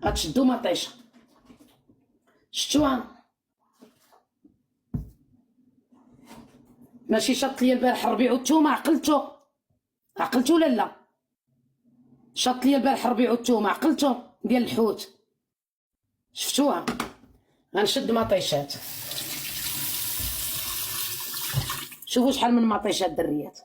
غتشدو مطيشه. شفتوها؟ ماشي شط ليا البارح ربيع والثومه. عقلتو ولا لا؟ شط ليا البارح ربيع والثومه، عقلتو ديال الحوت. شفتوها؟ غنشد مطيشات. شوفوا شحال من مطيشات دريات.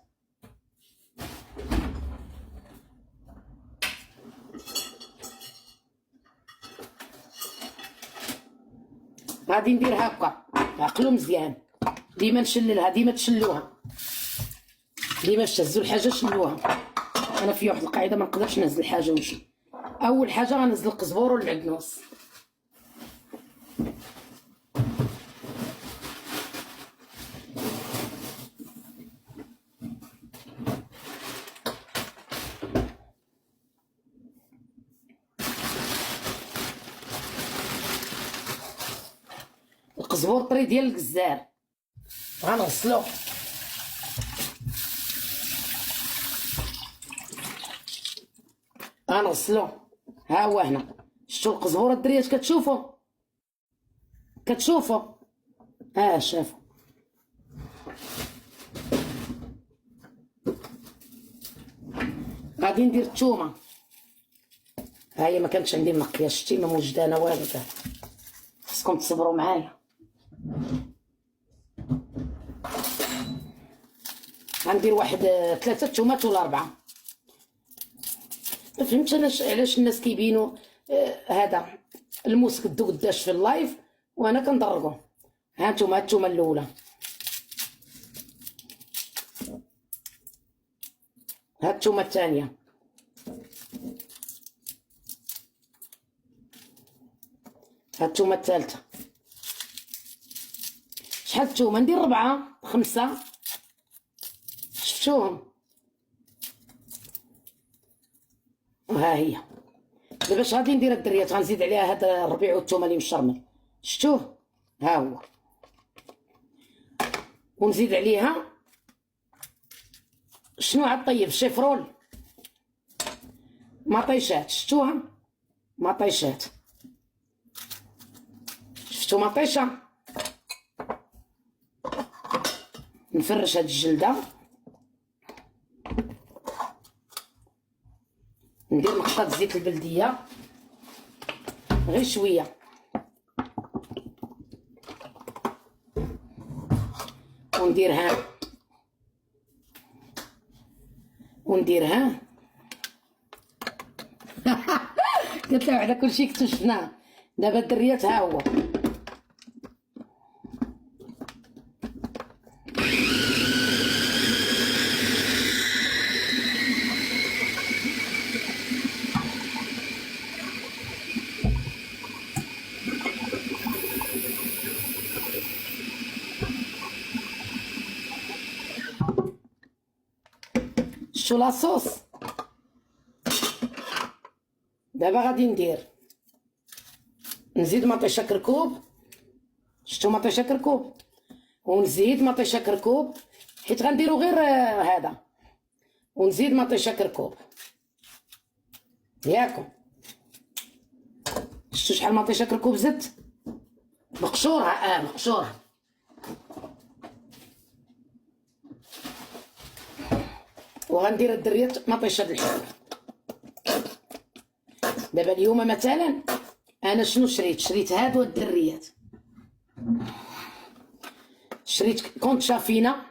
غادي ندير هكا، عقلوا مزيان. ديما نشللها، ديما تشلوها، ديما تهزوا الحاجه شلوها. انا في واحد القاعده ما نقدرش نهز الحاجه ونمشي. اول حاجه غنزل القزبور والمعدنوس. القزبور طري ديال الكزار غنغسلو. ها هو هنا. شفتوا القزبور الدريات؟ كتشوفوا شافوا. غادي ندير الثومه. ها هي ما كانتش عندي منقيه، شتي ما موجده انا والو. خصكم تصبروا معايا. غندير واحد 3 تومات ولا 4. ما فهمتش انا علاش الناس كيبينوا هذا الموسكدو قداش في اللايف وانا كنضربو. ها نتوما التومه الاولى، ها التومه الثانيه، ها التومه الثالثه. شحال التومه؟ ندير 4 5. شفتوهم؟ وها هي. دابا اش غادي ندير الدريات؟ غنزيد عليها هذا الربيع والثومه اللي مشرمل. شفتوه؟ ها هو. ونزيد عليها شنو عاد طيب؟ الشيفرول، مطيشات. شفتوها؟ مطيشات. شفتو مطيشه؟ نفرش هاد الجلده. ندير نقطه زيت البلديه غير شويه، ونديرها قلت له على كلشي اكتشفناه. دابا الدريات ها هو. شو لاصوص. دابا غادي نزيد مطيشه كركوب. شفتو مطيشه كركوب؟ ونزيد مطيشه كركوب حيت غنديرو غير هذا. ونزيد مطيشه كركوب ياكم. شفتو شحال مطيشه كركوب زدت؟ مقشورها مقشورها. وغندير الدريات مطيشه بالحليب. دابا اليوم مثلا انا شنو شريت هادو الدريات. شريت كونت شافينا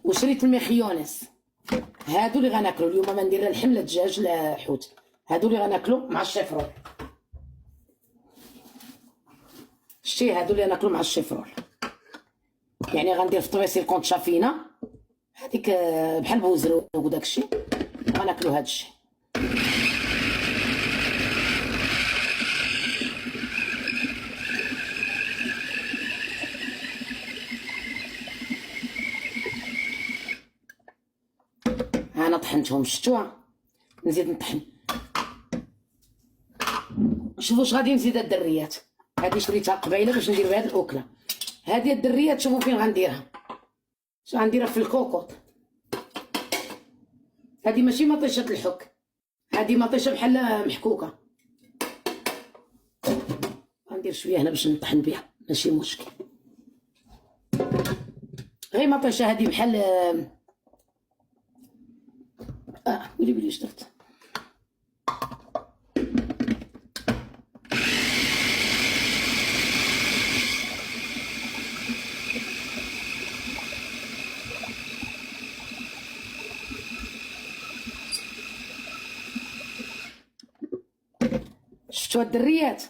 وشريت المخيونس. هادو اللي غناكلو اليوم. ما ندير لا لحم لا دجاج لا حوت. هادو اللي غناكلو مع الشيفرول. شتي هادو اللي غناكلو مع الشيفرول. يعني غندير في طبيسي الكونت شافينا هذيك بحال بوزرو وداكشي. غناكلو هادشي. انا طحنتهم. شفتوها؟ نزيد نطحن. شوفوا واش غادي نزيد الدريات. هذه شريتها قبيله باش ندير بهاد الاكله. هذه الدريات شوفوا فين غنديرها. غنديرها في الكوكوط. هذه ماشي مطيشه الحك، هادي مطيشه بحال محكوكه. غندير شويه هنا باش نطحن بها، ماشي مشكل. غير مطيشه هادي بحال ولي بلي واش درت. شفتوا الدريات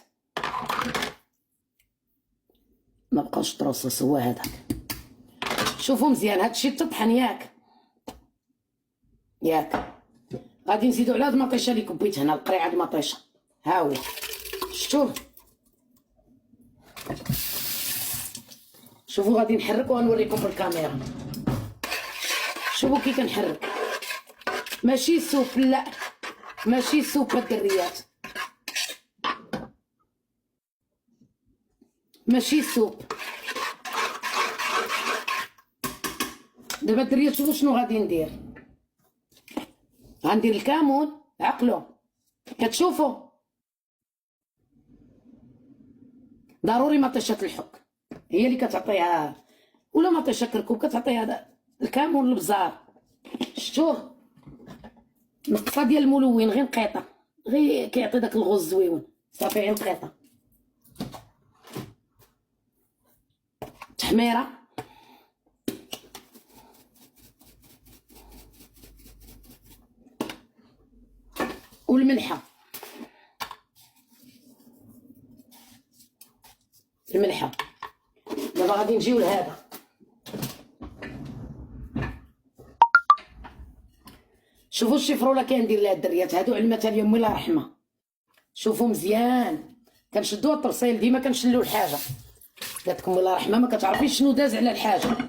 ما بقاوش طروسوس، هو هذاك. شوفوا مزيان هادشي تطحن ياك. غادي نزيدو على هاد المطيشه اللي كبيت هنا، القريعه د المطيشه، ها هو شفتوه. شوفوا غادي نحرك ونوريكم بالكاميرا. شوفوا كي كنحرك، ماشي سوب، لا ماشي سوب الدريات، ماشي سوب. دابا الدريات شوفوا شنو غادي ندير. غندير الكمون، عقلو كتشوفوا ضروري مطيشه الحك هي اللي كتعطيها، ولا مطيشه كركوب كتعطيها الكمون البزار. شفتوه نقطه ديال الملون، غير نقيطه، غير كيعطي داك الغوز زويون، صافي غير نقيطه. تحميره والملحه، الملحه. دابا غادي نجيو لهذا. شوفوا الشيفروله كندير لها الدريات هادو علمتها لي امي الله يرحمها. شوفوا مزيان كنشدوها الطرسيل، ديما كنشلو الحاجه. قالت لكم الله يرحمها ما كتعرفيش شنو داز على الحاجه.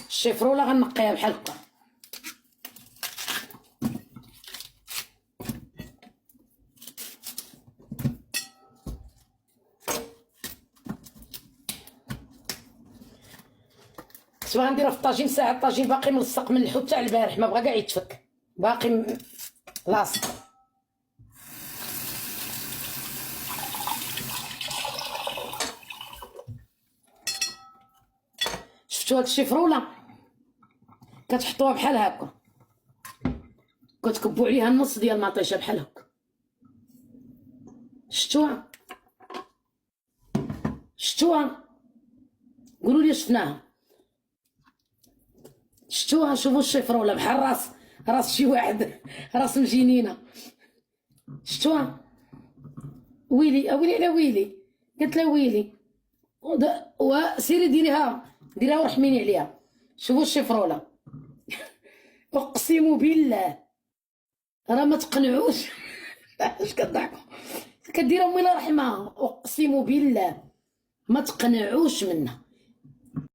الشيفروله غنقيها بحال هكا. كنت باغا نديرها في الطاجين ساعه، الطاجين باقي ملصق من الحوت تاع البارح، ما بغا كاع يتفك، باقي لاصق. شفتوا هاد الشيفروله كتحطوها بحال هكا، كتكبوا عليها النص ديال المطيشه بحال هكا. شفتوها قولوا لي شفناها. شفتوها شوفوا الشيفروله بحال راس شي واحد، راس مجنينه. شفتوها ويلي على ويلي، قالت لها ويلي وسيري ديريها ورحميني عليها. شوفوا الشيفروله اقسم بالله راه ما تقنعوش. اش كضحكوا كدير امي الله يرحمها، اقسم بالله ما تقنعوش منها.